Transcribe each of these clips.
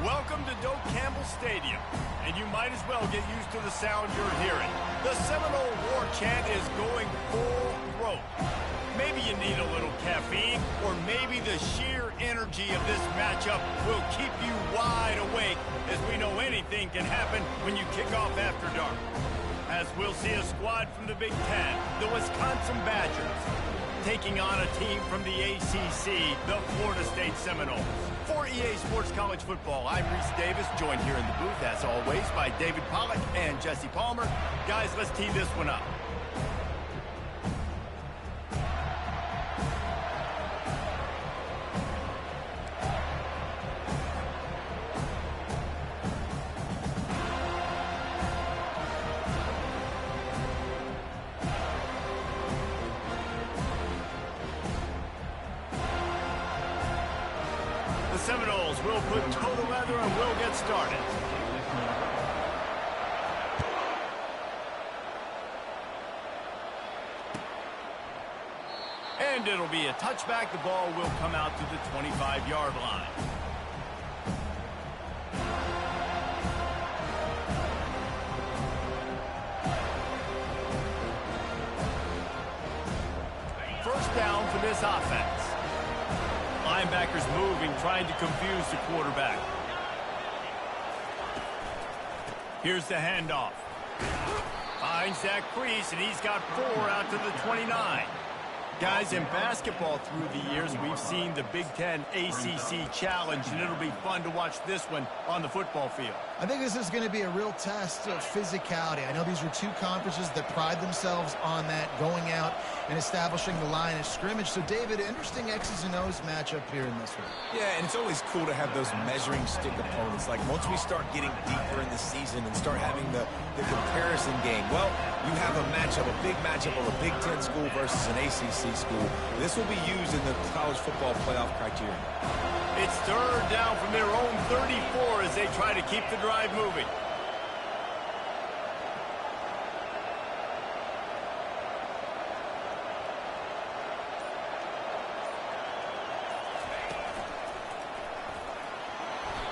Welcome to Doak Campbell Stadium, and you might as well get used to the sound you're hearing. The Seminole war chant is going full throat. Maybe you need a little caffeine, or maybe the sheer energy of this matchup will keep you wide awake, as we know anything can happen when you kick off after dark. As we'll see a squad from the Big Ten, the Wisconsin Badgers, taking on a team from the ACC, the Florida State Seminoles. For EA Sports College Football, I'm Reese Davis, joined here in the booth, as always, by David Pollack and Jesse Palmer. Guys, let's tee this one up. The Seminoles will put total leather and will get started. And it'll be a touchback. The ball will come out to the 25-yard line. First down for this offense. Linebackers moving, trying to confuse the quarterback. Here's the handoff. Finds that crease, and he's got 4 out to the 29. Guys, in basketball through the years, we've seen the Big Ten ACC Challenge, and it'll be fun to watch this one on the football field. I think this is going to be a real test of physicality. I know these are two conferences that pride themselves on that, going out and establishing the line of scrimmage. So, David, interesting X's and O's matchup here in this one. Yeah, and it's always cool to have those measuring stick opponents. Like, once we start getting deeper in the season and start having the comparison game, well, you have a matchup, a big matchup of a Big Ten school versus an ACC school. This will be used in the college football playoff criteria. It's third down from their own 34 as they try to keep the drive moving.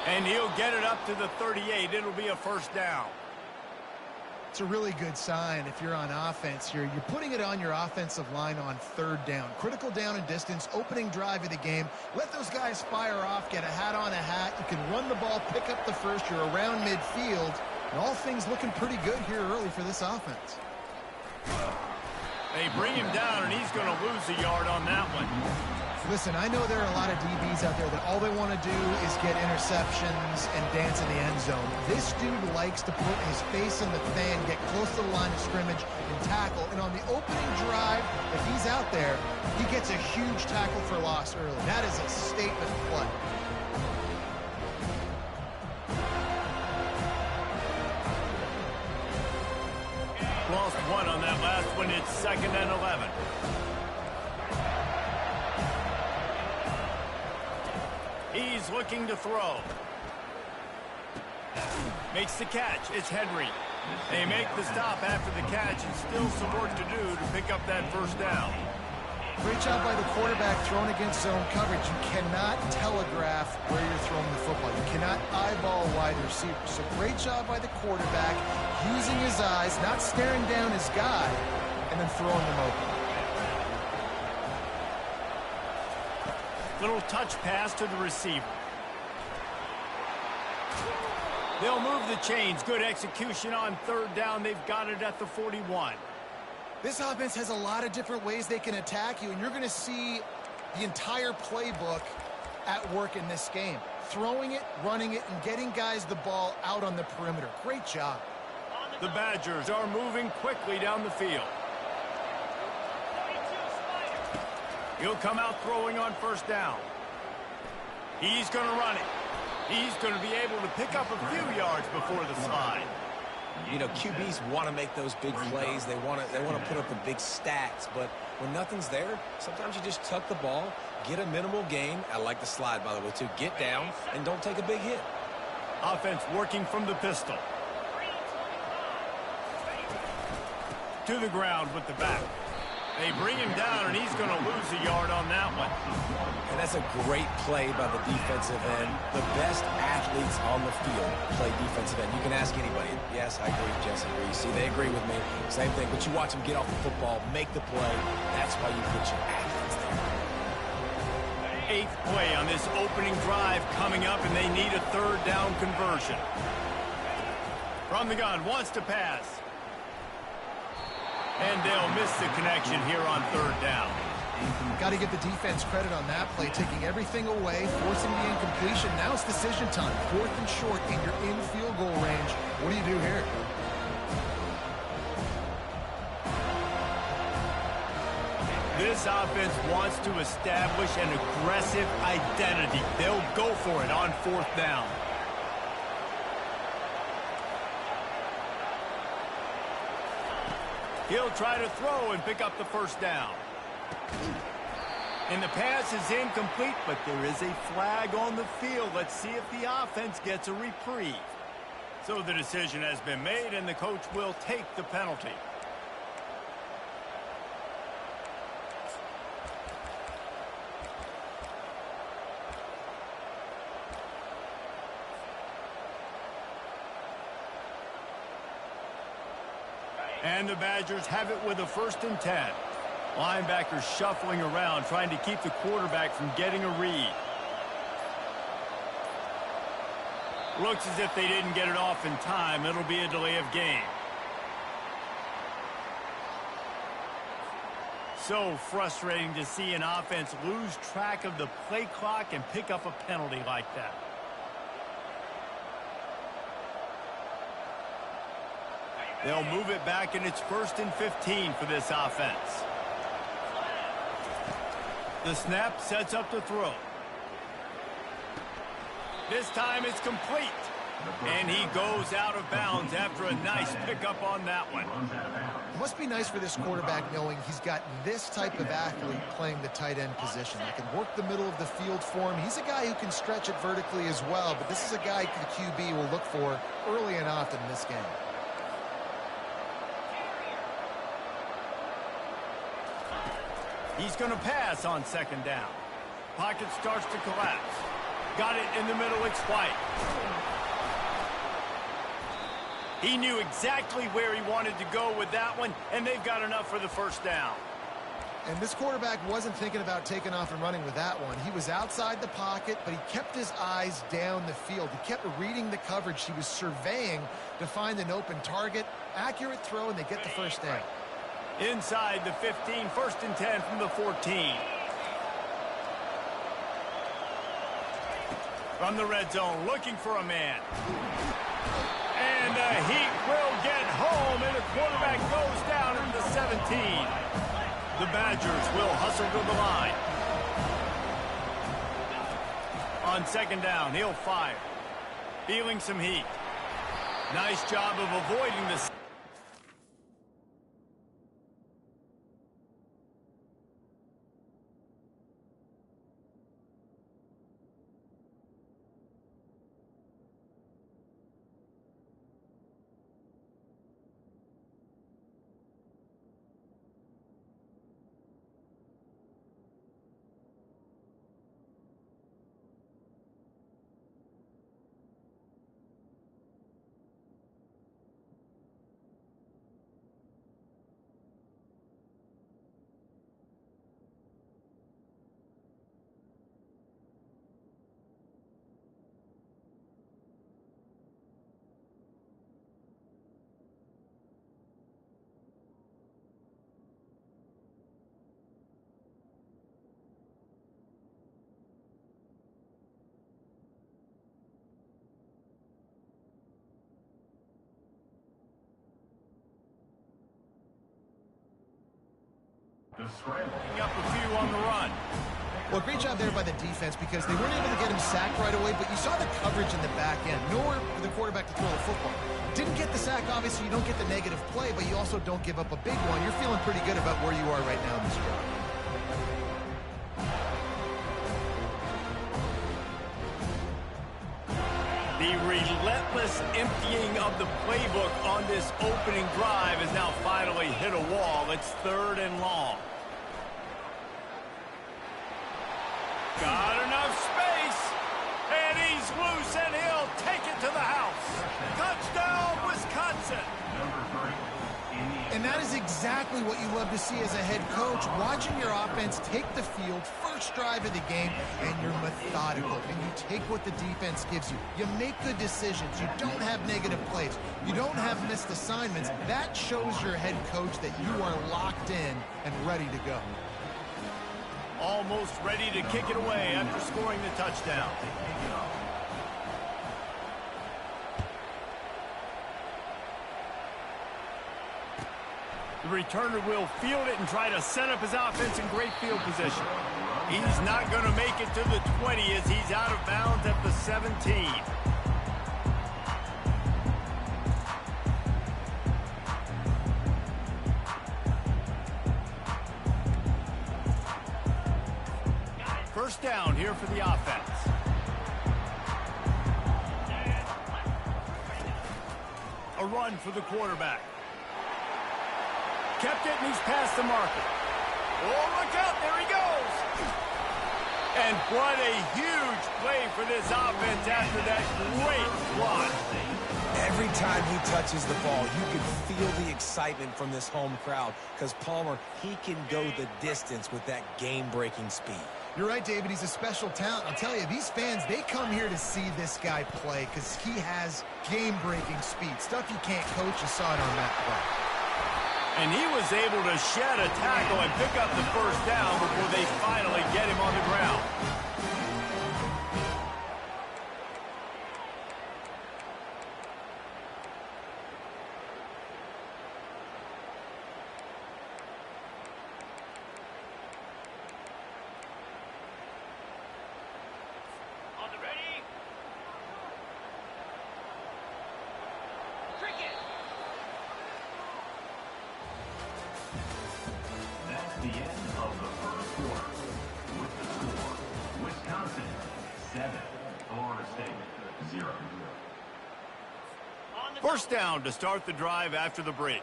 And he'll get it up to the 38. It'll be a first down. It's a really good sign if you're on offense here. You're putting it on your offensive line on third down. Critical down and distance, opening drive of the game. Let those guys fire off, get a hat on a hat. You can run the ball, pick up the first. You're around midfield. And all things looking pretty good here early for this offense. They bring him down, and he's going to lose a yard on that one. Listen, I know there are a lot of DBs out there that all they want to do is get interceptions and dance in the end zone. This dude likes to put his face in the fan, get close to the line of scrimmage, and tackle. And on the opening drive, if he's out there, he gets a huge tackle for loss early. That is a statement play. Lost one on that last one. It's 2nd and 11. He's looking to throw. Makes the catch. It's Henry. They make the stop after the catch, and still some work to do to pick up that first down. Great job by the quarterback throwing against zone coverage. You cannot telegraph where you're throwing the football. You cannot eyeball a wide receiver. So great job by the quarterback, using his eyes, not staring down his guy, and then throwing them open. Little touch pass to the receiver. They'll move the chains. Good execution on third down. They've got it at the 41. This offense has a lot of different ways they can attack you, and you're going to see the entire playbook at work in this game. Throwing it, running it, and getting guys the ball out on the perimeter. Great job. The Badgers are moving quickly down the field. He'll come out throwing on first down. He's going to run it. He's going to be able to pick up a few yards before the slide. You know, QBs want to make those big plays. They want to put up the big stats. But when nothing's there, sometimes you just tuck the ball, get a minimal gain. I like the slide, by the way, too. Get down and don't take a big hit. Offense working from the pistol. To the ground with the back. They bring him down, and he's going to lose a yard on that one. And that's a great play by the defensive end. The best athletes on the field play defensive end. You can ask anybody. Yes, I agree, Jesse. See, they agree with me. Same thing. But you watch them get off the football, make the play. That's why you get your athletes there. 8th play on this opening drive coming up, and they need a 3rd down conversion. From the gun, wants to pass. And they'll miss the connection here on 3rd down. Got to give the defense credit on that play, taking everything away, forcing the incompletion. Now it's decision time. 4th and short, and you're in field goal range. What do you do here? This offense wants to establish an aggressive identity. They'll go for it on 4th down. He'll try to throw and pick up the 1st down. And the pass is incomplete, but there is a flag on the field. Let's see if the offense gets a reprieve. So the decision has been made, and the coach will take the penalty. And the Badgers have it with a 1st and 10. Linebackers shuffling around, trying to keep the quarterback from getting a read. Looks as if they didn't get it off in time. It'll be a delay of game. So frustrating to see an offense lose track of the play clock and pick up a penalty like that. They'll move it back, and it's 1st and 15 for this offense. The snap sets up the throw. This time it's complete. And he goes out of bounds after a nice pickup on that one. It must be nice for this quarterback knowing he's got this type of athlete playing the tight end position. That can work the middle of the field for him. He's a guy who can stretch it vertically as well, but this is a guy the QB will look for early and often in this game. He's going to pass on 2nd down. Pocket starts to collapse. Got it in the middle. It's White. He knew exactly where he wanted to go with that one, and they've got enough for the 1st down. And this quarterback wasn't thinking about taking off and running with that one. He was outside the pocket, but he kept his eyes down the field. He kept reading the coverage. He was surveying to find an open target. Accurate throw, and they get the 1st down. Inside the 15, 1st and 10 from the 14. From the red zone, looking for a man. And the Heat will get home, and the quarterback goes down at the 17. The Badgers will hustle to the line. On 2nd down, he'll fire. Feeling some heat. Nice job of avoiding the... Up a few on the run. Well, great job there by the defense because they weren't able to get him sacked right away, but you saw the coverage in the back end. Nowhere for the quarterback to throw the football. Didn't get the sack, obviously you don't get the negative play, but you also don't give up a big one. You're feeling pretty good about where you are right now in this drive. The relentless emptying of the playbook on this opening drive has now finally hit a wall. It's 3rd and long. Got enough space. And he's loose, and he'll take it to the house. Touchdown, Wisconsin. And that is exactly what you love to see as a head coach, watching your offense take the field, first drive of the game, and you're methodical, and you take what the defense gives you. You make good decisions. You don't have negative plays. You don't have missed assignments. That shows your head coach that you are locked in and ready to go. Almost ready to kick it away after scoring the touchdown. The returner will field it and try to set up his offense in great field position. He's not going to make it to the 20 as he's out of bounds at the 17. First down here for the offense. A run for the quarterback. Kept it, and he's past the marker. Oh, look out, there he goes. And what a huge play for this offense after that great block. Every time he touches the ball, you can feel the excitement from this home crowd because Palmer, he can go the distance with that game-breaking speed. You're right, David. He's a special talent. I'll tell you, these fans, they come here to see this guy play because he has game-breaking speed. Stuff you can't coach. You saw it on that play. And he was able to shed a tackle and pick up the first down before they finally get him on the ground. The end of the first quarter with the score, Wisconsin 7, Florida State 0. First down to start the drive after the break.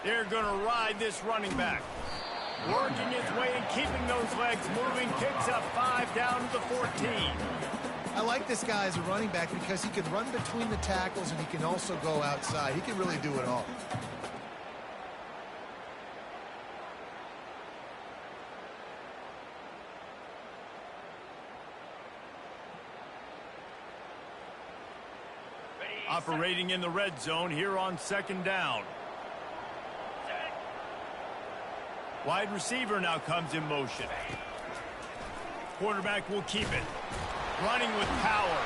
They're going to ride this running back. Working its way and keeping those legs moving. Picks up 5 down to the 14. I like this guy as a running back because he can run between the tackles and he can also go outside. He can really do it all. Operating in the red zone here on second down. Wide receiver now comes in motion. Quarterback will keep it. Running with power.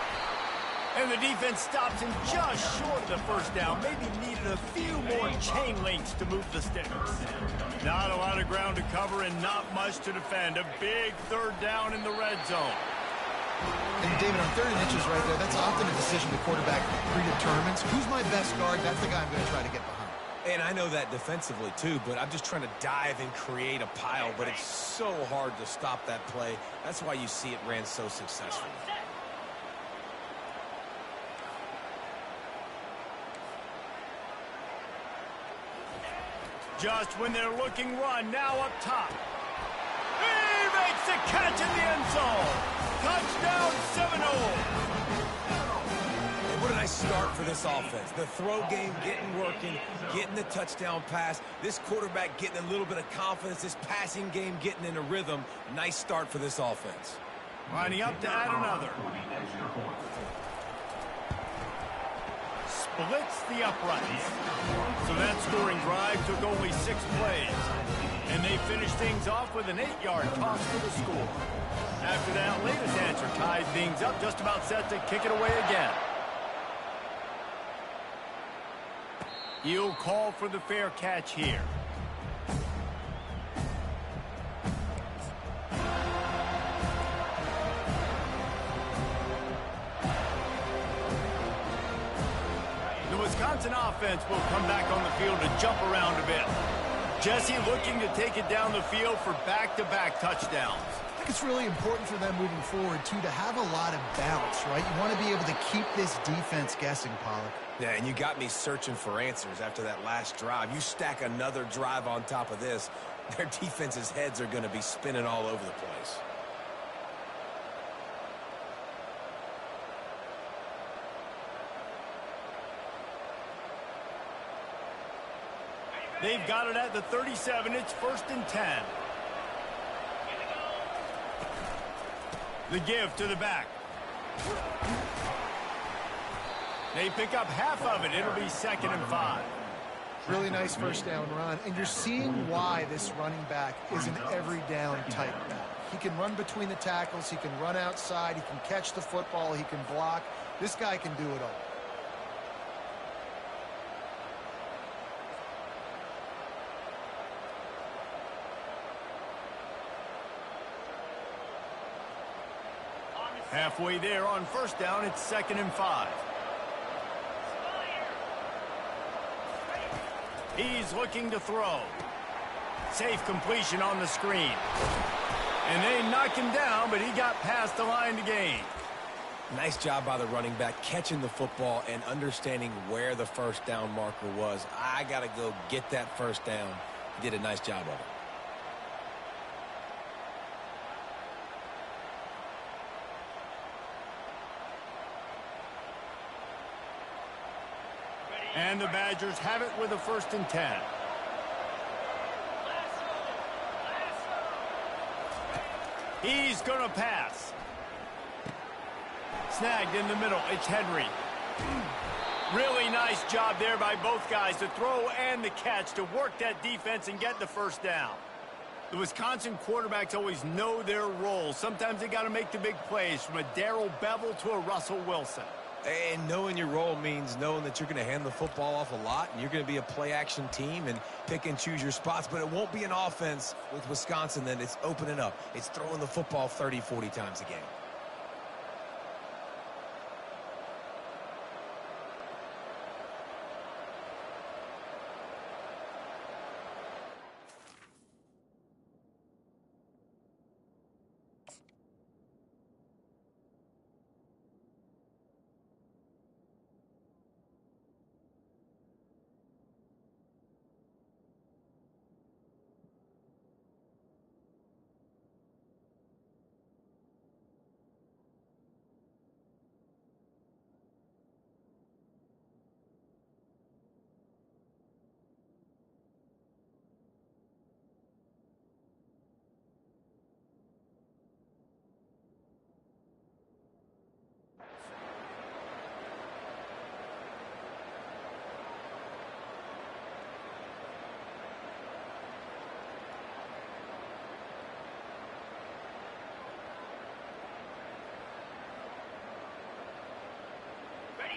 And the defense stops him just short of the first down. Maybe needed a few more chain links to move the sticks. Not a lot of ground to cover and not much to defend. A big third down in the red zone. And David, on 3rd and inches right there, that's often a decision the quarterback predetermines. Who's my best guard? That's the guy I'm going to try to get behind. And I know that defensively, too, but I'm just trying to dive and create a pile, but it's so hard to stop that play. That's why you see it ran so successfully. Just when they're looking run, now up top. He makes the catch in the end zone. Touchdown, Seminole. What a nice start for this offense. The throw game working, getting the touchdown pass. This quarterback getting a little bit of confidence. This passing game getting in a rhythm. Nice start for this offense. Lining up to add another. Splits the uprights. So that scoring drive took only 6 plays. And they finished things off with an 8-yard toss for the score. After that latest answer tied things up, just about set to kick it away again. He'll call for the fair catch here. The Wisconsin offense will come back on the field to jump around a bit. Jesse looking to take it down the field for back-to-back touchdowns. I think it's really important for them moving forward, too, to have a lot of balance, right? You want to be able to keep this defense guessing, Pollard. Yeah, and you got me searching for answers after that last drive. You stack another drive on top of this, their defense's heads are going to be spinning all over the place. They've got it at the 37. It's 1st and 10. The give to the back. They pick up half of it. It'll be 2nd and 5. Really nice first down run. And you're seeing why this running back is an every down type back. He can run between the tackles. He can run outside. He can catch the football. He can block. This guy can do it all. Halfway there on 1st down, it's 2nd and 5. He's looking to throw. Safe completion on the screen. And they knock him down, but he got past the line to gain. Nice job by the running back catching the football and understanding where the first down marker was. I got to go get that first down. He did a nice job of it. And the Badgers have it with a 1st and 10. He's going to pass. Snagged in the middle. It's Henry. Really nice job there by both guys to throw and the catch to work that defense and get the first down. The Wisconsin quarterbacks always know their role. Sometimes they got to make the big plays, from a Darrell Bevel to a Russell Wilson. And knowing your role means knowing that you're going to hand the football off a lot, and you're going to be a play-action team and pick and choose your spots. But it won't be an offense with Wisconsin that it's opening up. It's throwing the football 30, 40 times a game.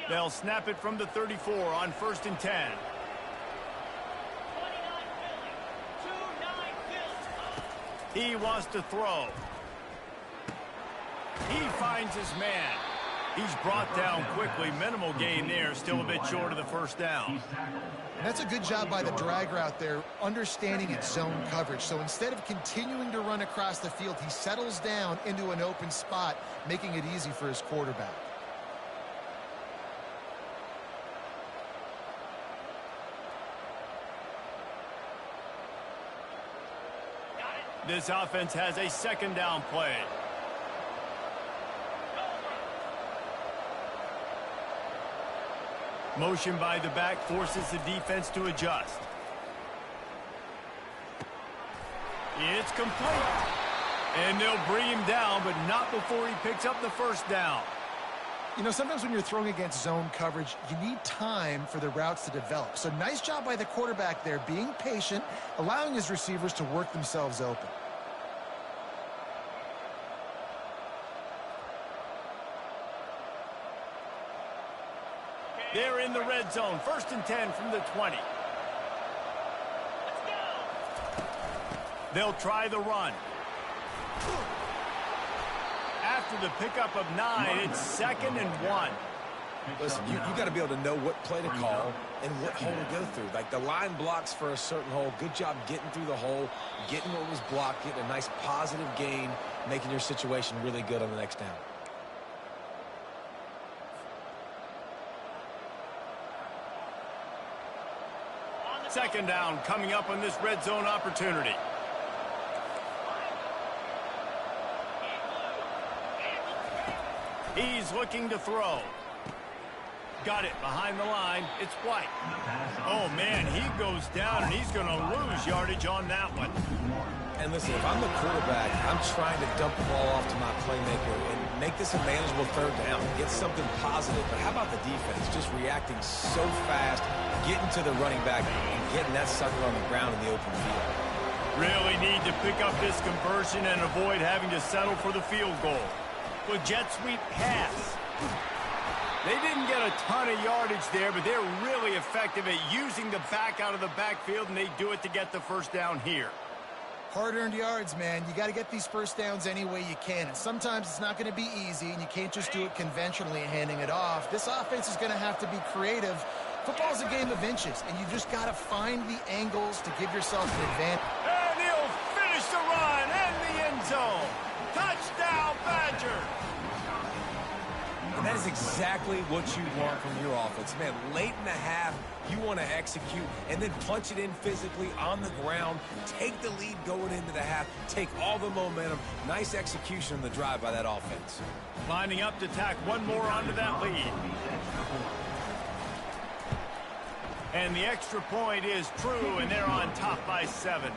They'll snap it from the 34 on 1st and 10. He wants to throw. He finds his man. He's brought down quickly. Minimal gain there. Still a bit short of the first down. And that's a good job by the drag route there, understanding its zone coverage. So instead of continuing to run across the field, he settles down into an open spot, making it easy for his quarterback. This offense has a 2nd down play. Motion by the back forces the defense to adjust. It's complete. And they'll bring him down, but not before he picks up the first down. You know, sometimes when you're throwing against zone coverage, you need time for the routes to develop. So nice job by the quarterback there, being patient, allowing his receivers to work themselves open. They're in the red zone. 1st and 10 from the 20. They'll try the run. After the pickup of 9, it's 2nd and 1. Listen, you got to be able to know what play to call and what hole to go through. Like, the line blocks for a certain hole. Good job getting through the hole, getting what was blocked, getting a nice positive gain, making your situation really good on the next down. Second down coming up on this red zone opportunity. He's looking to throw. Got it behind the line. It's White. Oh, man, he goes down, and he's going to lose yardage on that one. And listen, if I'm the quarterback, I'm trying to dump the ball off to my playmaker and make this a manageable third down, get something positive. But how about the defense just reacting so fast, getting to the running back, and getting that sucker on the ground in the open field? Really need to pick up this conversion and avoid having to settle for the field goal. With jet sweep pass. They didn't get a ton of yardage there, but they're really effective at using the back out of the backfield, and they do it to get the first down here. Hard-earned yards, man. You got to get these first downs any way you can. And sometimes it's not going to be easy, and you can't just do it conventionally handing it off. This offense is going to have to be creative. Football's a game of inches, and you just got to find the angles to give yourself an advantage. And he'll finish the run and the end zone. Touchdown, Badger. And that is exactly what you want from your offense. Man, late in the half, you want to execute and then punch it in physically on the ground, take the lead going into the half, take all the momentum. Nice execution on the drive by that offense. Lining up to tack one more onto that lead. And the extra point is true, and they're on top by 7.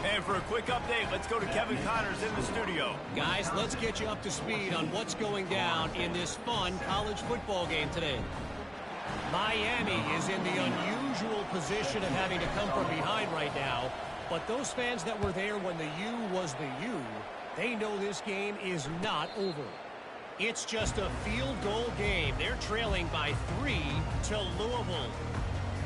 And for a quick update, let's go to Kevin Connors in the studio. Guys, let's get you up to speed on what's going down in this fun college football game today. Miami is in the unusual position of having to come from behind right now, but those fans that were there when the U was the U, they know this game is not over. It's just a field goal game. They're trailing by 3 to Louisville.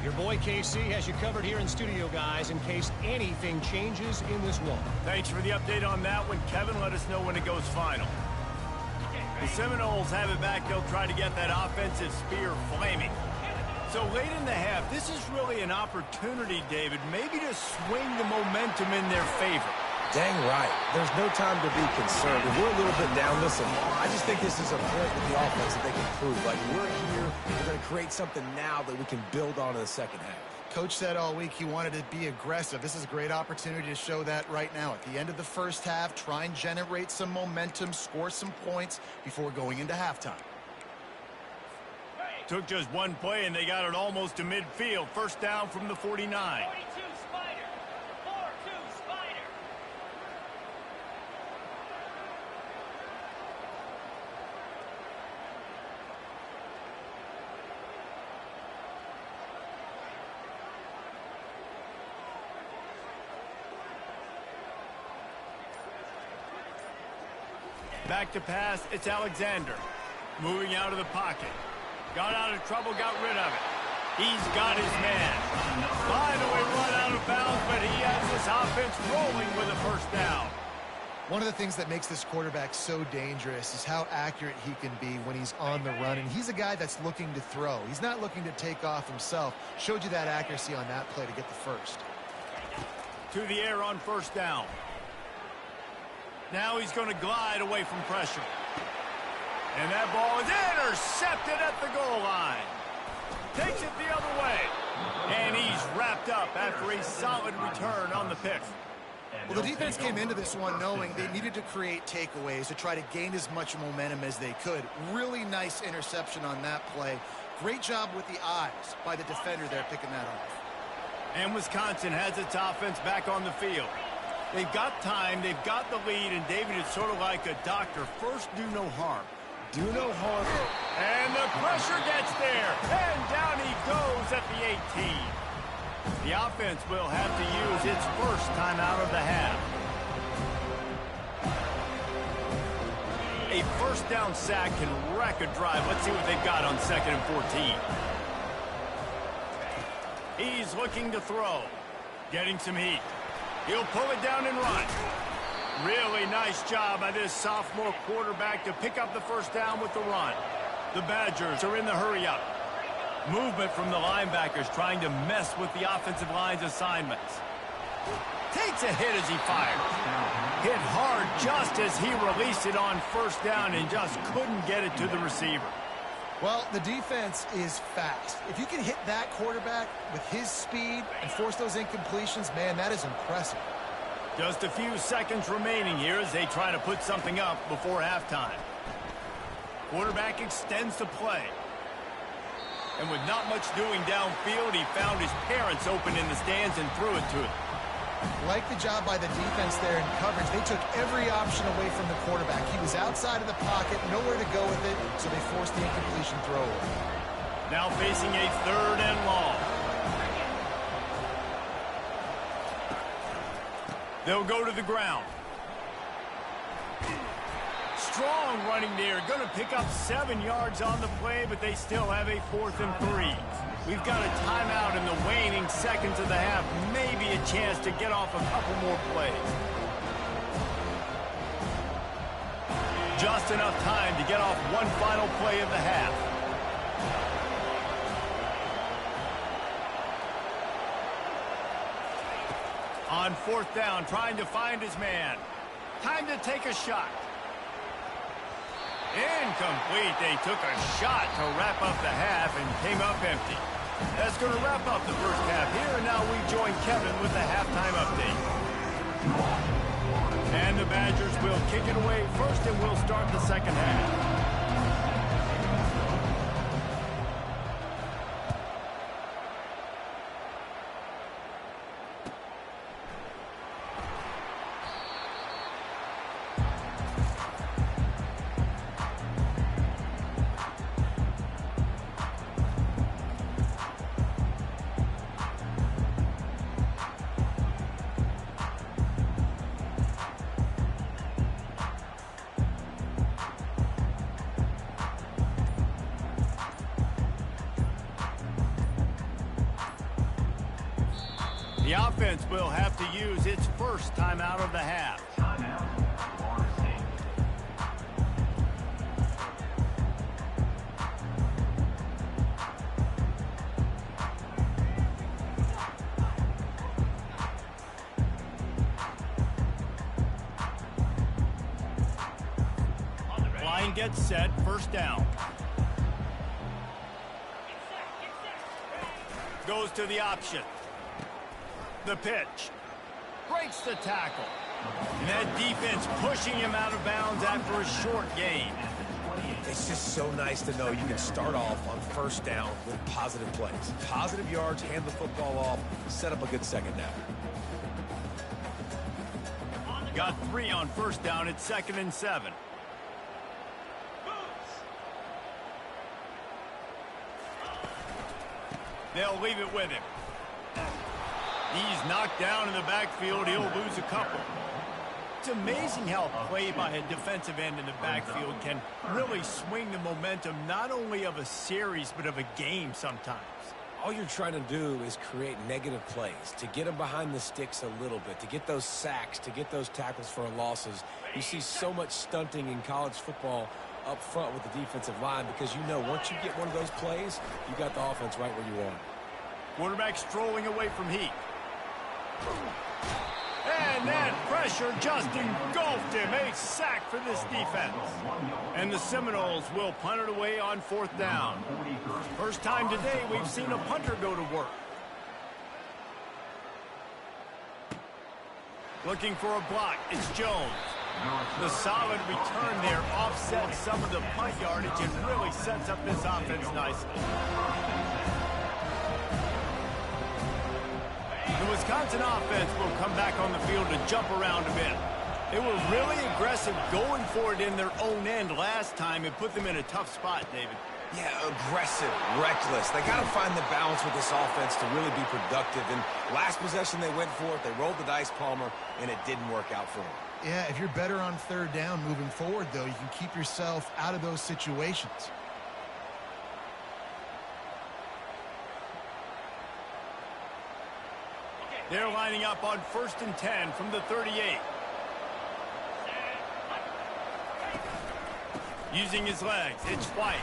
Your boy KC has you covered here in studio, guys, in case anything changes in this one. Thanks for the update on that one, Kevin. Let us know when it goes final. The Seminoles have it back. They'll try to get that offensive spear flaming. So late in the half, this is really an opportunity, David, maybe to swing the momentum in their favor. Dang right. There's no time to be concerned. If we're a little bit down, listen, I just think this is a point with the offense that they can prove. Like, we're here, we're going to create something now that we can build on in the second half. Coach said all week he wanted to be aggressive. This is a great opportunity to show that right now. At the end of the first half, try and generate some momentum, score some points before going into halftime. Took just one play, and they got it almost to midfield. First down from the 49. Back to pass, it's Alexander. Moving out of the pocket. Got out of trouble, got rid of it. He's got his man. Finally run out of bounds, but he has this offense rolling with a first down. One of the things that makes this quarterback so dangerous is how accurate he can be when he's on the run. And he's a guy that's looking to throw. He's not looking to take off himself. Showed you that accuracy on that play to get the first. To the air on first down. Now he's going to glide away from pressure. And that ball is intercepted at the goal line. Takes it the other way. And he's wrapped up after a solid return on the pick. Well, the defense came into this one knowing they needed to create takeaways to try to gain as much momentum as they could. Really nice interception on that play. Great job with the eyes by the defender there picking that off. And Wisconsin has its offense back on the field. They've got time, they've got the lead, and David, it's sort of like a doctor. First, do no harm. Do no harm. And the pressure gets there. And down he goes at the 18. The offense will have to use its first timeout of the half. A first down sack can wreck a drive. Let's see what they've got on 2nd and 14. He's looking to throw. Getting some heat. He'll pull it down and run. Really nice job by this sophomore quarterback to pick up the first down with the run. The Badgers are in the hurry-up. Movement from the linebackers trying to mess with the offensive line's assignments. Takes a hit as he fires. Hit hard just as he released it on first down and just couldn't get it to the receiver. Well, the defense is fast. If you can hit that quarterback with his speed and force those incompletions, man, that is impressive. Just a few seconds remaining here as they try to put something up before halftime. Quarterback extends the play. And with not much doing downfield, he found his parents open in the stands and threw it to them. Like the job by the defense there in coverage. They took every option away from the quarterback. He was outside of the pocket, nowhere to go with it, so they forced the incompletion throw away. Now facing a 3rd and long. They'll go to the ground. Strong running there. Going to pick up 7 yards on the play, but they still have a 4th and 3. We've got a timeout in the waning seconds of the half. Maybe a chance to get off a couple more plays. Just enough time to get off one final play of the half. On 4th down, trying to find his man. Time to take a shot. Incomplete. They took a shot to wrap up the half and came up empty. That's going to wrap up the first half here, and now we join Kevin with the halftime update. And the Badgers will kick it away first, and we'll start the second half. The offense will have to use its first timeout of the half. Line gets set, first down. Goes to the option. The pitch. Breaks the tackle. And that defense pushing him out of bounds after a short gain. It's just so nice to know you can start off on first down with positive plays. Positive yards, hand the football off, set up a good second down. Got 3 on first down at 2nd and 7. They'll leave it with him. He's knocked down in the backfield. He'll lose a couple. It's amazing how a play by a defensive end in the backfield can really swing the momentum not only of a series but of a game sometimes. All you're trying to do is create negative plays, to get them behind the sticks a little bit, to get those sacks, to get those tackles for losses. You see so much stunting in college football up front with the defensive line because you know once you get one of those plays, you got the offense right where you want it. Quarterback strolling away from heat. And that pressure just engulfed him. A sack for this defense. And the Seminoles will punt it away on 4th down. First time today we've seen a punter go to work. Looking for a block. It's Jones. The solid return there offsets some of the punt yardage and really sets up this offense nicely. The Wisconsin offense will come back on the field to jump around a bit. They were really aggressive going for it in their own end last time and put them in a tough spot, David. Yeah, aggressive, reckless. They got to find the balance with this offense to really be productive. And last possession they went for it. They rolled the dice, Palmer, and it didn't work out for them. Yeah, if you're better on 3rd down moving forward, though, you can keep yourself out of those situations. They're lining up on 1st and 10 from the 38. Using his legs, it's White.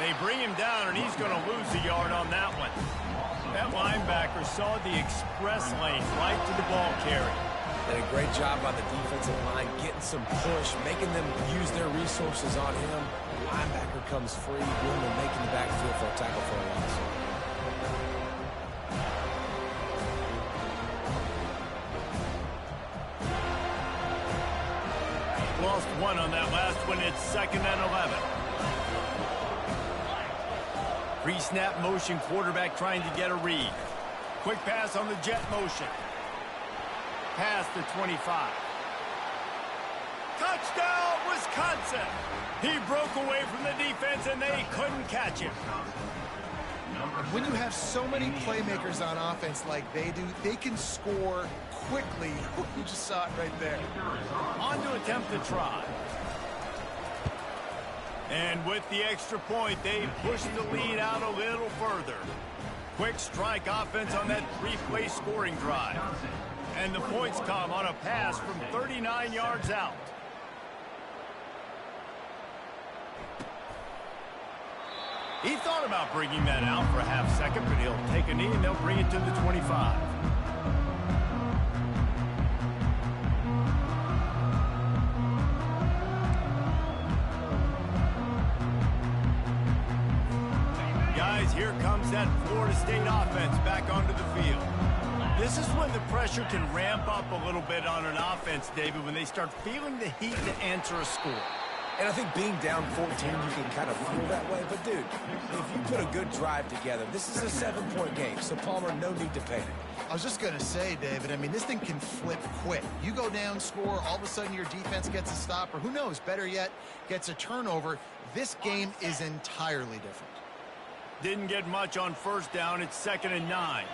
They bring him down, and he's going to lose a yard on that one. That linebacker saw the express lane right to the ball carrier. Did a great job by the defensive line, getting some push, making them use their resources on him. The linebacker comes free, boom, and making the backfield for a tackle for a loss. Lost one on that last one. It's 2nd and 11. Pre-snap motion, quarterback trying to get a read. Quick pass on the jet motion. Past the 25. Touchdown, Wisconsin! He broke away from the defense, and they couldn't catch him. When you have so many playmakers on offense like they do, they can score quickly. You just saw it right there. On to attempt to try. And with the extra point, they push the lead out a little further. Quick strike offense on that 3-play scoring drive. And the points come on a pass from 39 yards out. He thought about bringing that out for a half second, but he'll take a knee and they'll bring it to the 25. Guys, here comes that Florida State offense back onto the field. This is when the pressure can ramp up a little bit on an offense, David, when they start feeling the heat to answer a score. And I think being down 14, you can kind of feel that way. But, dude, if you put a good drive together, this is a 7-point game. So, Palmer, no need to panic. I was just going to say, David, I mean, this thing can flip quick. You go down, score, all of a sudden your defense gets a stop, or who knows, better yet, gets a turnover. This game is entirely different. Didn't get much on first down. It's 2nd and 9.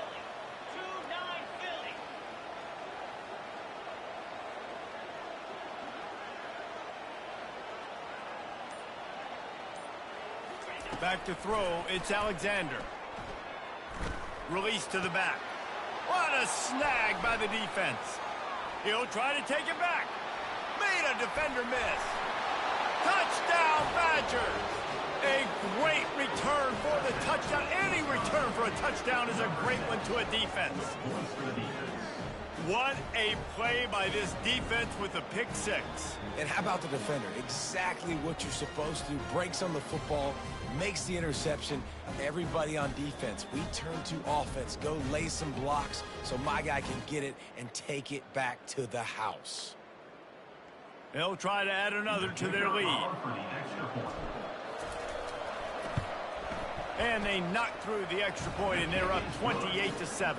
Back to throw, it's Alexander. Release to the back. What a snag by the defense. He'll try to take it back. Made a defender miss. Touchdown, Badgers. A great return for the touchdown. Any return for a touchdown is a great one to a defense. What a play by this defense with a pick six. And how about the defender? Exactly what you're supposed to do. Breaks on the football, makes the interception. Everybody on defense, we turn to offense. Go lay some blocks so my guy can get it and take it back to the house. They'll try to add another to their lead. And they knock through the extra point, and they're up 28-7.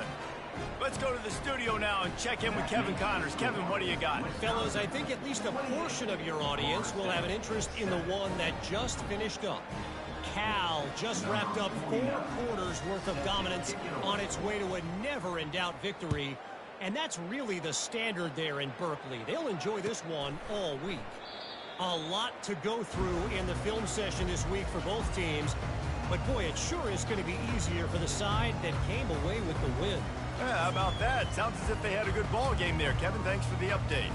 Let's go to the studio now and check in with Kevin Connors. Kevin, what do you got? Fellas, I think at least a portion of your audience will have an interest in the one that just finished up. Cal just wrapped up 4 quarters worth of dominance on its way to a never-in-doubt victory. And that's really the standard there in Berkeley. They'll enjoy this one all week. A lot to go through in the film session this week for both teams. But, boy, it sure is going to be easier for the side that came away with the win. Yeah, how about that? Sounds as if they had a good ball game there. Kevin, thanks for the update.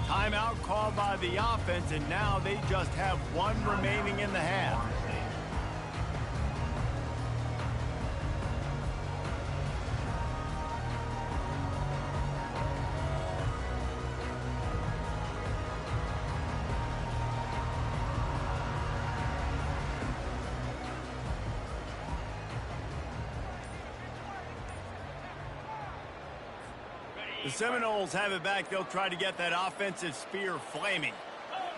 Timeout called by the offense, and now they just have 1 remaining in the half. The Seminoles have it back. They'll try to get that offensive spear flaming.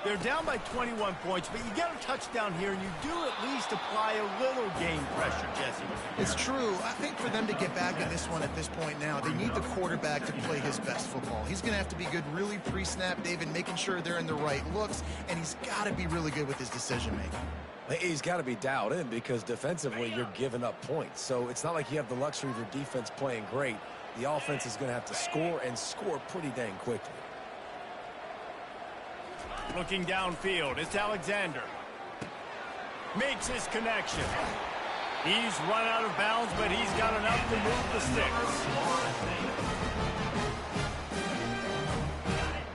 They're down by 21 points, but you get a touchdown here, and you do at least apply a little game pressure, Jesse. It's true. I think for them to get back in this one at this point now, they need the quarterback to play his best football. He's going to have to be good really pre-snap, David, making sure they're in the right looks, and he's got to be really good with his decision-making. He's got to be dialed in because defensively you're giving up points. So it's not like you have the luxury of your defense playing great. The offense is going to have to score and score pretty dang quickly. Looking downfield, it's Alexander. Makes his connection. He's run out of bounds, but he's got enough to move the sticks.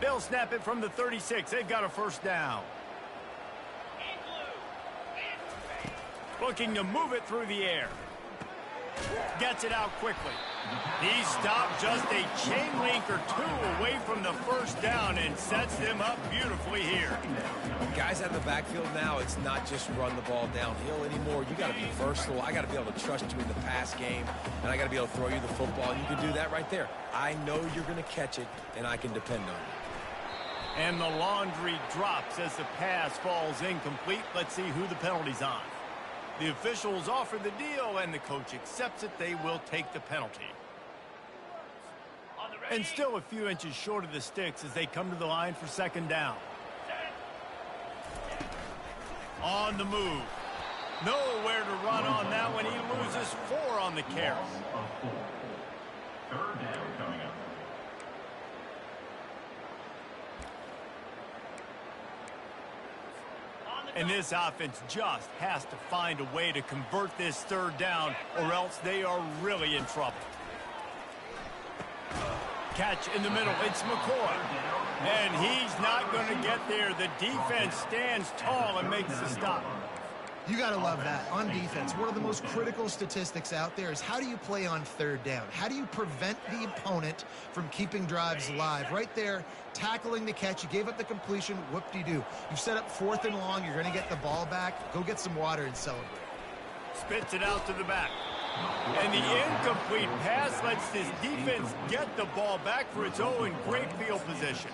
They'll snap it from the 36. They've got a first down. Looking to move it through the air. Gets it out quickly. He stopped just a chain link or two away from the first down and sets them up beautifully here. Guys out of the backfield now, it's not just run the ball downhill anymore. You got to be versatile. I got to be able to trust you in the pass game, and I got to be able to throw you the football. You can do that right there. I know you're going to catch it, and I can depend on it. And the laundry drops as the pass falls incomplete. Let's see who the penalty's on. The officials offer the deal, and the coach accepts it. They will take the penalty. And still a few inches short of the sticks as they come to the line for second down. On the move. Nowhere to run on that one. He loses 4 on the carry. Third down coming up. And this offense just has to find a way to convert this third down, or else they are really in trouble. Catch in the middle. It's McCoy. And he's not going to get there. The defense stands tall and makes the stop. You got to love that. On defense, one of the most critical statistics out there is how do you play on third down? How do you prevent the opponent from keeping drives alive? Right there, tackling the catch. You gave up the completion. Whoop-de-doo. You've set up 4th and long. You're going to get the ball back. Go get some water and celebrate. Spits it out to the back. And the incomplete pass lets this defense get the ball back for its own great field position.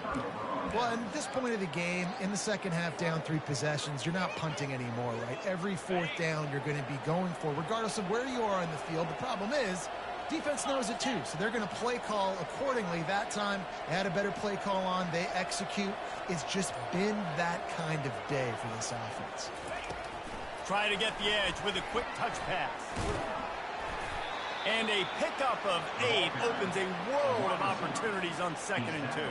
Well, at this point of the game, in the second half, down 3 possessions, you're not punting anymore, right? Every 4th down you're going to be going for, regardless of where you are in the field. The problem is, defense knows it too, so they're going to play call accordingly. That time, they had a better play call on. They execute. It's just been that kind of day for this offense. Try to get the edge with a quick touch pass. And a pickup of 8 opens a world of opportunities on 2nd and 2.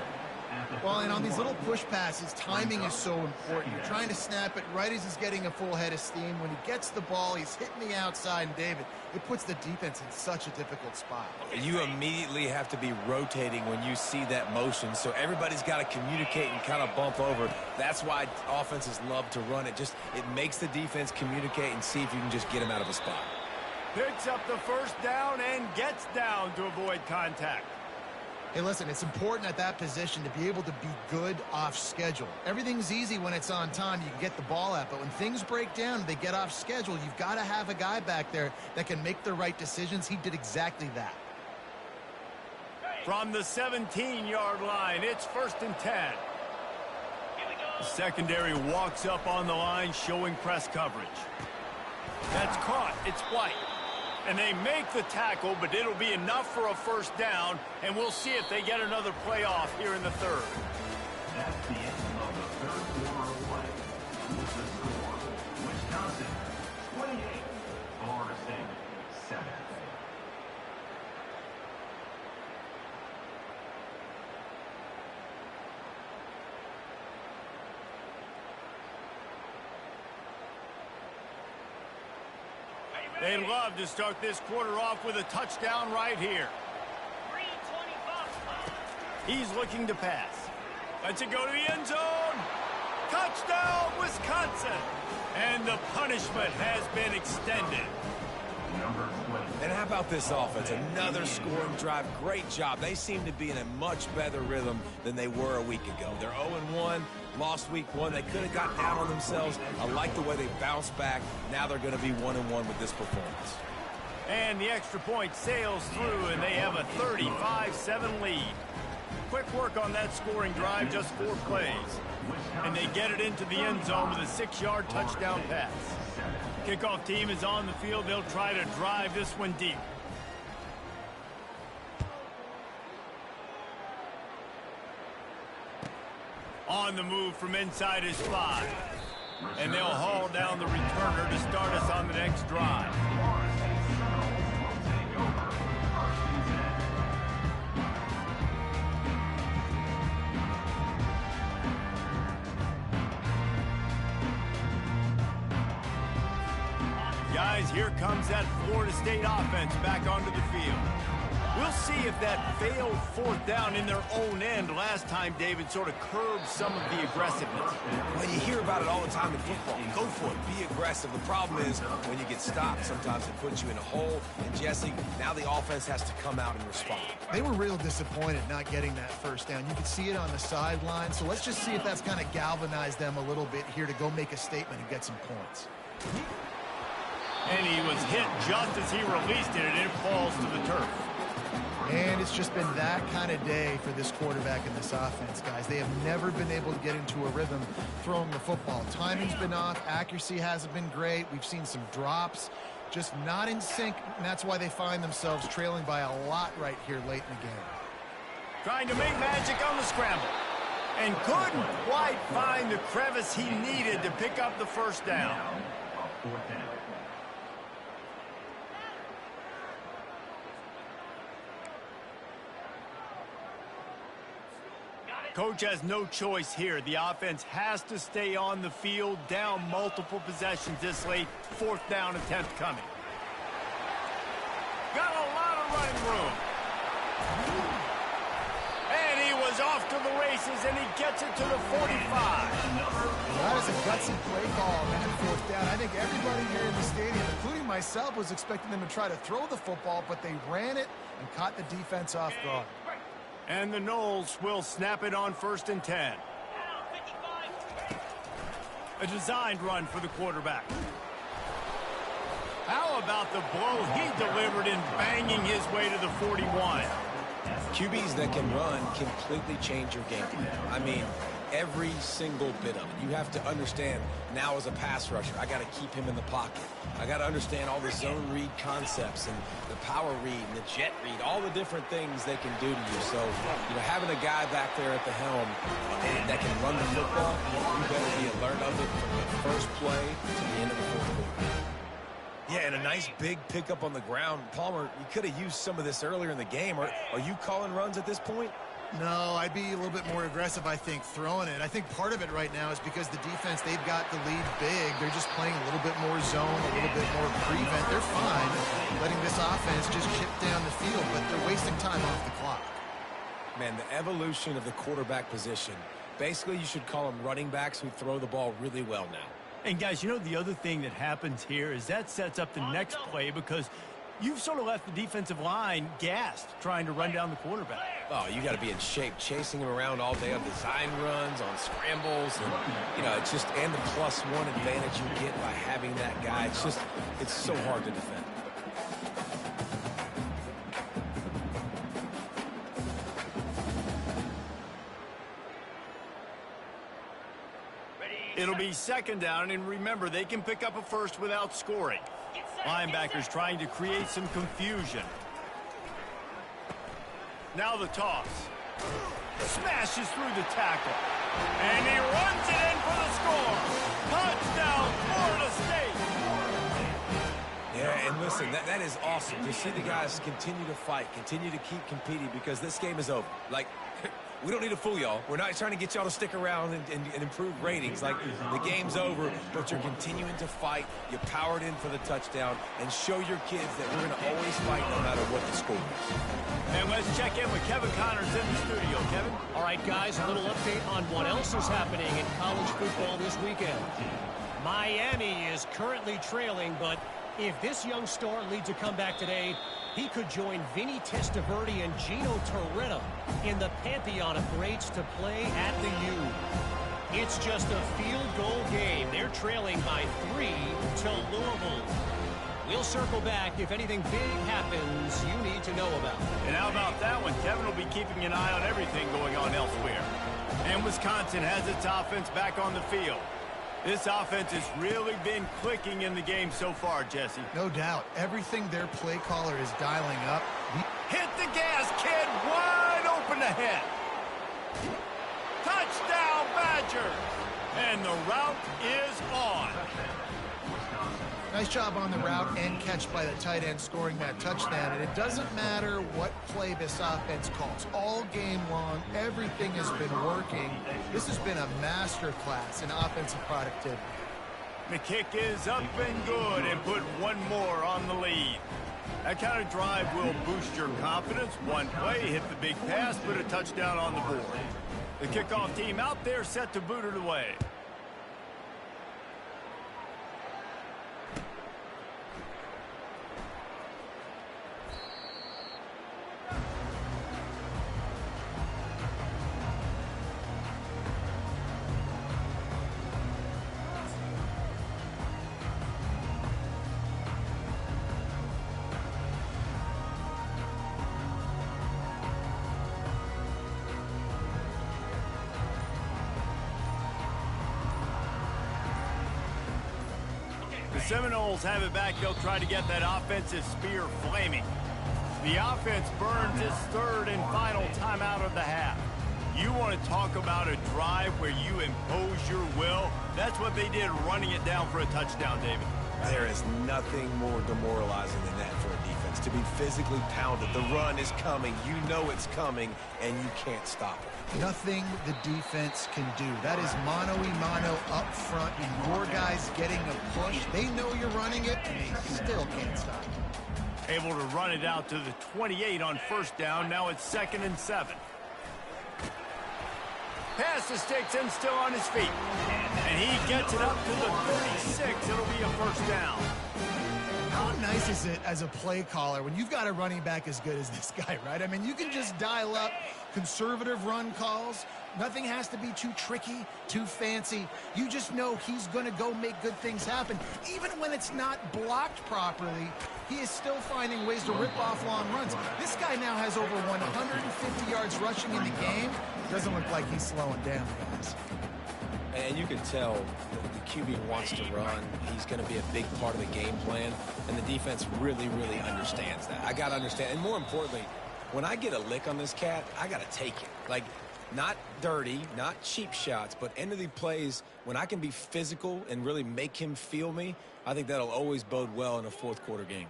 Well, and on these little push passes, timing is so important. You're trying to snap it right as he's getting a full head of steam. When he gets the ball, he's hitting the outside, and David, it puts the defense in such a difficult spot. You immediately have to be rotating when you see that motion, so everybody's got to communicate and kind of bump over. That's why offenses love to run it. It makes the defense communicate and see if you can just get him out of a spot. Picks up the first down and gets down to avoid contact. Hey, listen, it's important at that position to be able to be good off schedule. Everything's easy when it's on time. You can get the ball out, but when things break down and they get off schedule, you've got to have a guy back there that can make the right decisions. He did exactly that. From the 17-yard line, it's 1st and 10. The secondary walks up on the line, showing press coverage. That's caught. It's White. And they make the tackle, but it'll be enough for a first down, and we'll see if they get another play off here in the third. That's the end of the third quarter of play. With the score, Wisconsin 28, Florida State 7. They love to start this quarter off with a touchdown right here. He's looking to pass. Lets it go to the end zone. Touchdown, Wisconsin. And the punishment has been extended. Number 20. And how about this offense? Another scoring drive. Great job. They seem to be in a much better rhythm than they were a week ago. They're 0-1. Lost week 1. They could have got down on themselves. I like the way they bounced back. Now they're going to be 1-1 with this performance. And the extra point sails through, and they have a 35-7 lead. Quick work on that scoring drive, just 4 plays. And they get it into the end zone with a 6-yard touchdown pass. Kickoff team is on the field. They'll try to drive this one deep. On the move from inside his 5. And they'll haul down the returner to start us on the next drive. here comes that Florida State offense back onto the field. We'll see if that failed fourth down in their own end last time, David, sort of curbed some of the aggressiveness. Well, you hear about it all the time in football. Go for it. Be aggressive. The problem is when you get stopped, sometimes it puts you in a hole. And, Jesse, now the offense has to come out and respond. They were real disappointed not getting that first down. You could see it on the sideline. So let's just see if that's kind of galvanized them a little bit here to go make a statement and get some points. And he was hit just as he released it, and it falls to the turf. And it's just been that kind of day for this quarterback and this offense, guys. They have never been able to get into a rhythm throwing the football. Timing's been off. Accuracy hasn't been great. We've seen some drops. Just not in sync, and that's why they find themselves trailing by a lot right here late in the game. Trying to make magic on the scramble. And couldn't quite find the crevice he needed to pick up the first down. Fourth down. Coach has no choice here. The offense has to stay on the field, down multiple possessions this late. Fourth down attempt coming. Got a lot of running room. And he was off to the races, and he gets it to the 45. That is a gutsy play call on that fourth down. I think everybody here in the stadium, including myself, was expecting them to try to throw the football, but they ran it and caught the defense off guard. And the Noles will snap it on 1st and 10. A designed run for the quarterback. How about the blow he delivered in banging his way to the 41? QBs that can run completely change your game plan. I mean, every single bit of it. You have to understand now as a pass rusher, I got to keep him in the pocket. I got to understand all the zone read concepts and the power read and the jet read, all the different things they can do to you. So, you know, having a guy back there at the helm that can run the football, you better be alert of it from the first play to the end of the fourth quarter. Yeah, and a nice big pickup on the ground. Palmer, you could have used some of this earlier in the game. Are you calling runs at this point? No, I'd be a little bit more aggressive, I think, throwing it. I think part of it right now is because the defense, they've got the lead big. They're just playing a little bit more zone, a little bit more prevent. They're fine letting this offense just chip down the field, but they're wasting time off the clock. Man, the evolution of the quarterback position. Basically, you should call them running backs who throw the ball really well now. And, guys, you know the other thing that happens here is that sets up the next play because you've sort of left the defensive line gassed trying to run down the quarterback. Oh, you got to be in shape, chasing him around all day on design runs, on scrambles, and, you know, it's just, and the +1 advantage you get by having that guy. It's just, it's so hard to defend. It'll be 2nd down, and remember, they can pick up a first without scoring. Linebackers trying to create some confusion. Now the toss. Smashes through the tackle. And he runs it in for the score. Touchdown, Florida State. Yeah, and listen, that is awesome to see the guys continue to fight, continue to keep competing, because this game is over. Like, we don't need to fool y'all. We're not trying to get y'all to stick around and improve ratings. Like, the game's over, but you're continuing to fight. You powered in for the touchdown, and show your kids that we're going to always fight no matter what the score is. And let's check in with Kevin Connors in the studio. Kevin? All right, guys, a little update on what else is happening in college football this weekend. Miami is currently trailing, but if this young star leads a comeback today, he could join Vinny Testaverde and Gino Torretta in the pantheon of greats to play at the U. It's just a field goal game. They're trailing by 3 to Louisville. We'll circle back if anything big happens you need to know about. And how about that one? Kevin will be keeping an eye on everything going on elsewhere. And Wisconsin has its offense back on the field. This offense has really been clicking in the game so far, Jesse. No doubt. Everything their play caller is dialing up. Hit the gas, kid. Wide open ahead. Touchdown, Badgers. And the route is on. Nice job on the route and catch by the tight end scoring that touchdown. And it doesn't matter what play this offense calls. All game long, everything has been working. This has been a masterclass in offensive productivity. The kick is up and good and put one more on the lead. That kind of drive will boost your confidence. One play, hit the big pass, put a touchdown on the board. The kickoff team out there set to boot it away. The Seminoles have it back. They'll try to get that offensive spear flaming. The offense burns its third and final timeout of the half. You want to talk about a drive where you impose your will? That's what they did, running it down for a touchdown, David. There is nothing more demoralizing than that for a defense. To be physically pounded. The run is coming. You know it's coming, and you can't stop it. Nothing the defense can do. That is mano-a-mano up front. And your guys getting a push. They know you're running it, and they still can't stop it. Able to run it out to the 28 on first down. Now it's 2nd and 7. Pass the sticks and still on his feet. And he gets it up to the 36. It'll be a first down. How nice is it as a play caller when you've got a running back as good as this guy, right? I mean, you can just dial up conservative run calls. Nothing has to be too tricky, too fancy. You just know he's going to go make good things happen. Even when it's not blocked properly, he is still finding ways to rip off long runs. This guy now has over 150 yards rushing in the game. Doesn't look like he's slowing down, guys. And you can tell the QB wants to run. He's going to be a big part of the game plan. And the defense really, really understands that. I got to understand. And more importantly, when I get a lick on this cat, I got to take it. Like, not dirty, not cheap shots, but end of the plays, when I can be physical and really make him feel me, I think that'll always bode well in a fourth quarter game.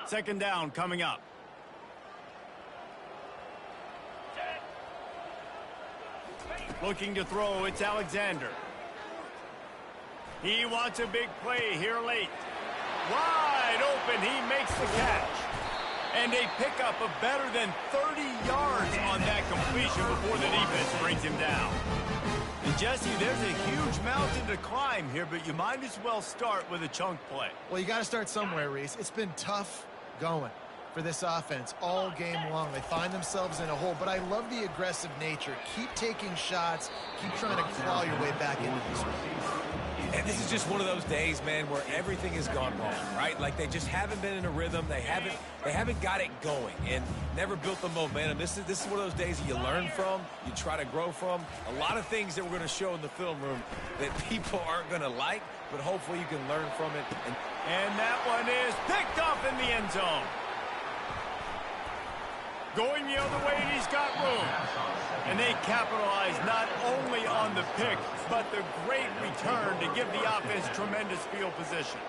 2nd down coming up. Looking to throw, it's Alexander. He wants a big play here late. Wide open, he makes the catch. And a pickup of better than 30 yards on that completion before the defense brings him down. And Jesse, there's a huge mountain to climb here, but you might as well start with a chunk play. Well, you got to start somewhere, Reese. It's been tough going for this offense all game long. They find themselves in a hole, but I love the aggressive nature. Keep taking shots. Keep trying to claw your way back into this one. And this is just one of those days, man, where everything has gone wrong, right? Like they just haven't been in a rhythm. They haven't got it going and never built the momentum. This is one of those days you learn from, you try to grow from. A lot of things that we're going to show in the film room that people aren't going to like, but hopefully you can learn from it. And that one is picked off in the end zone. Going the other way, and he's got room. And they capitalize not only on the pick, but the great return to give the offense tremendous field position.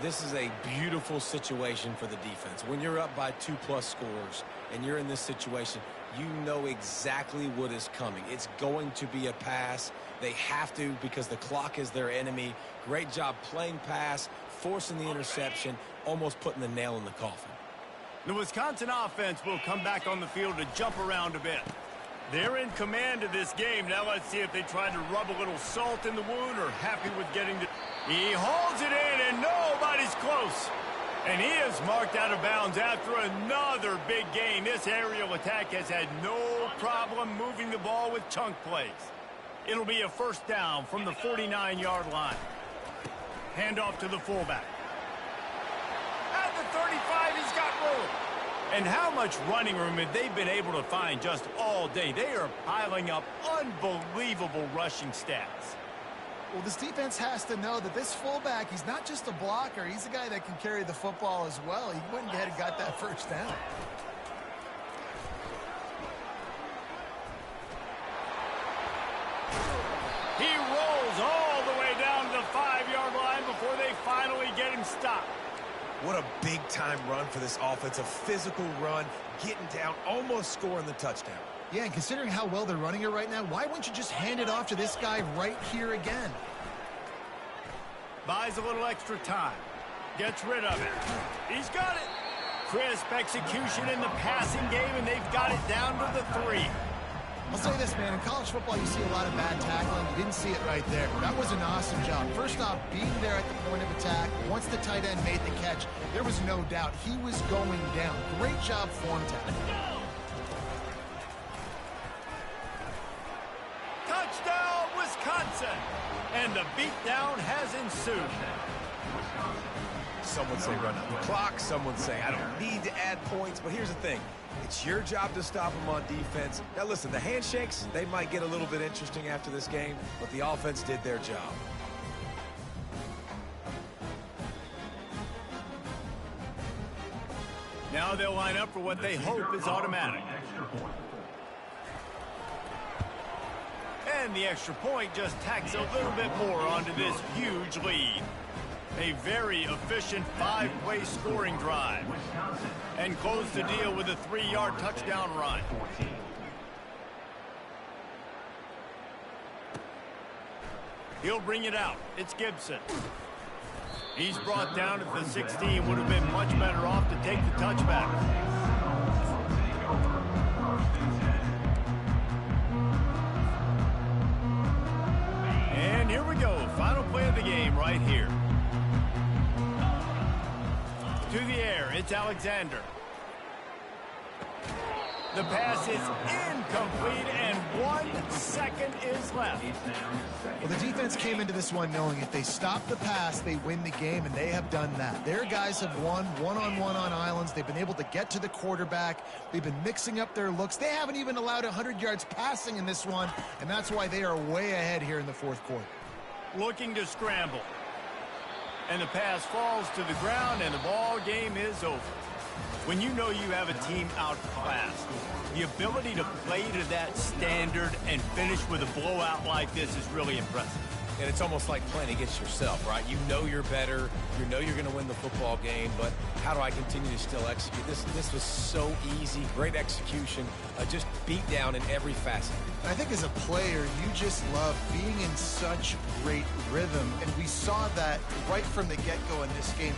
This is a beautiful situation for the defense. When you're up by 2+ scores and you're in this situation, you know exactly what is coming. It's going to be a pass. They have to because the clock is their enemy. Great job playing pass, forcing the interception, almost putting the nail in the coffin. The Wisconsin offense will come back on the field to jump around a bit. They're in command of this game. Now let's see if they try to rub a little salt in the wound or happy with getting the... He hauls it in and nobody's close. And he is marked out of bounds after another big game. This aerial attack has had no problem moving the ball with chunk plays. It'll be a first down from the 49-yard line. Handoff to the fullback. At the 35, he's got room. And how much running room have they been able to find just all day? They are piling up unbelievable rushing stats. Well, this defense has to know that this fullback, he's not just a blocker. He's a guy that can carry the football as well. He went ahead and got that first down. He rolls all the way down to the 5-yard line before they finally get him stopped. What a big-time run for this offense. A physical run, getting down, almost scoring the touchdown. Yeah, and considering how well they're running it right now, why wouldn't you just hand it off to this guy right here again? Buys a little extra time. Gets rid of it. He's got it. Crisp execution in the passing game, and they've got it down to the 3. I'll say this, man. In college football, you see a lot of bad tackling. You didn't see it right there. That was an awesome job. First off, being there at the point of attack. Once the tight end made the catch, there was no doubt he was going down. Great job form tackling. Touchdown, Wisconsin! And the beatdown has ensued. Some would say run out the clock. Some would say I don't need to add points. But here's the thing. It's your job to stop them on defense. Now, listen, the handshakes, they might get a little bit interesting after this game, but the offense did their job. Now they'll line up for what they hope is automatic. And the extra point just tacks a little bit more onto this huge lead. A very efficient 5-play scoring drive. And close the deal with a 3-yard touchdown run. He'll bring it out. It's Gibson. He's brought down at the 16. Would have been much better off to take the touchback. And here we go. Final play of the game right here. To the air, it's Alexander. The pass is incomplete, and 1 second is left. Well, the defense came into this one knowing if they stop the pass, they win the game, and they have done that. Their guys have won one-on-one on islands. They've been able to get to the quarterback. They've been mixing up their looks. They haven't even allowed 100 yards passing in this one, and that's why they are way ahead here in the fourth quarter. Looking to scramble. And the pass falls to the ground, and the ball game is over. When you know you have a team outclassed, the ability to play to that standard and finish with a blowout like this is really impressive. And it's almost like playing against yourself, right? You know you're better. You know you're going to win the football game, but how do I continue to still execute? This was so easy. Great execution. Just beat down in every facet. I think as a player, you just love being in such great rhythm, and we saw that right from the get-go in this game.